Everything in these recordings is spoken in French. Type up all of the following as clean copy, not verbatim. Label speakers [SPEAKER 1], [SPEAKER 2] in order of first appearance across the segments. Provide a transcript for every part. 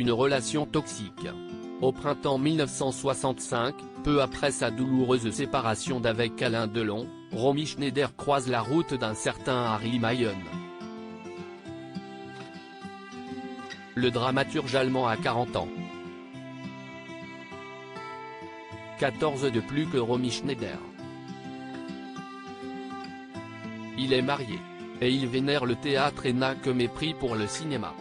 [SPEAKER 1] une relation toxique. Au printemps 1965, peu après sa douloureuse séparation d'avec Alain Delon, Romy Schneider croise la route d'un certain Harry Mayön. Le dramaturge allemand a 40 ans. 14 de plus que Romy Schneider. Il est marié. Et il vénère le théâtre et n'a que mépris pour le cinéma.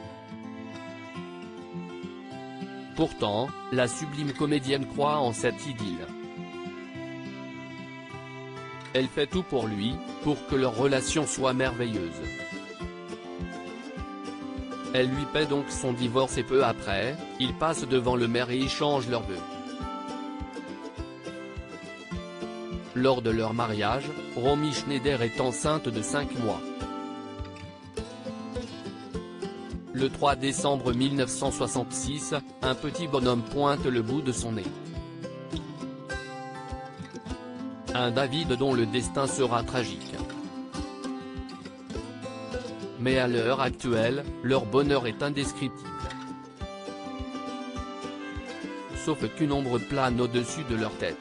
[SPEAKER 1] Pourtant, la sublime comédienne croit en cette idylle. Elle fait tout pour lui, pour que leur relation soit merveilleuse. Elle lui paie donc son divorce et peu après, ils passent devant le maire et échangent leurs vœux. Lors de leur mariage, Romy Schneider est enceinte de 5 mois. Le 3 décembre 1966, un petit bonhomme pointe le bout de son nez. Un David dont le destin sera tragique. Mais à l'heure actuelle, leur bonheur est indescriptible. Sauf qu'une ombre plane au-dessus de leur tête.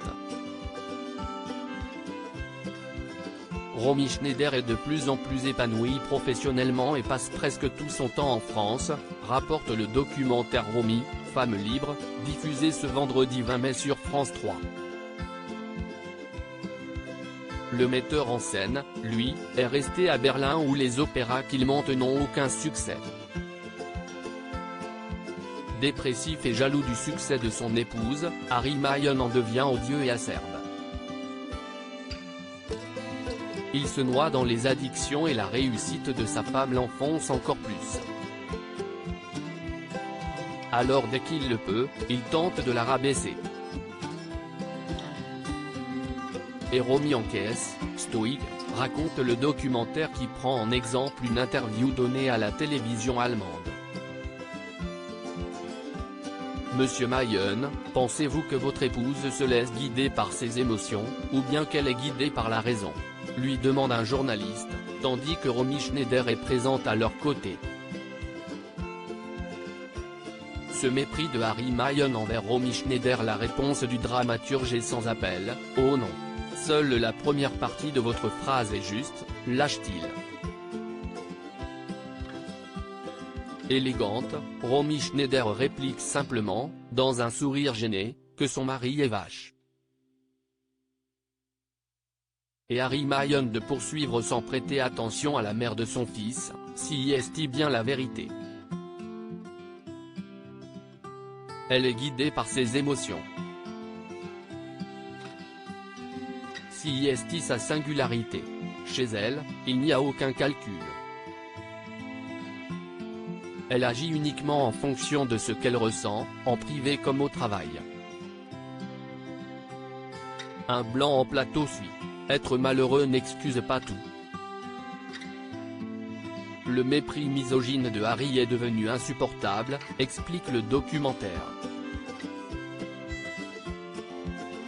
[SPEAKER 1] Romy Schneider est de plus en plus épanouie professionnellement et passe presque tout son temps en France, rapporte le documentaire Romy, femme libre, diffusé ce vendredi 20 mai sur France 3. Le metteur en scène, lui, est resté à Berlin où les opéras qu'il monte n'ont aucun succès. Dépressif et jaloux du succès de son épouse, Harry Mayön en devient odieux et acerbe. Il se noie dans les addictions et la réussite de sa femme l'enfonce encore plus. Alors dès qu'il le peut, il tente de la rabaisser. Et Romy encaisse, stoïque, raconte le documentaire qui prend en exemple une interview donnée à la télévision allemande. Monsieur Mayön, pensez-vous que votre épouse se laisse guider par ses émotions, ou bien qu'elle est guidée par la raison ? Lui demande un journaliste, tandis que Romy Schneider est présente à leur côté. Ce mépris de Harry Mayön envers Romy Schneider. La réponse du dramaturge est sans appel, « Oh non. Seule la première partie de votre phrase est juste, lâche-t-il. » Élégante, Romy Schneider réplique simplement, dans un sourire gêné, que son mari est vache. Et Harry Mayön de poursuivre sans prêter attention à la mère de son fils, si est-il bien la vérité. Elle est guidée par ses émotions. Si est sa singularité. Chez elle, il n'y a aucun calcul. Elle agit uniquement en fonction de ce qu'elle ressent, en privé comme au travail. Un blanc en plateau suit. Être malheureux n'excuse pas tout. Le mépris misogyne de Harry est devenu insupportable, explique le documentaire.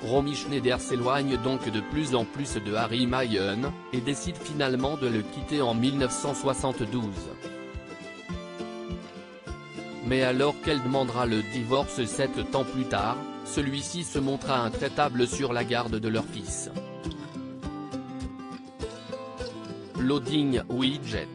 [SPEAKER 1] Romy Schneider s'éloigne donc de plus en plus de Harry Mayön, et décide finalement de le quitter en 1972. Mais alors qu'elle demandera le divorce 7 ans plus tard, celui-ci se montra intraitable sur la garde de leur fils. Loading Widget.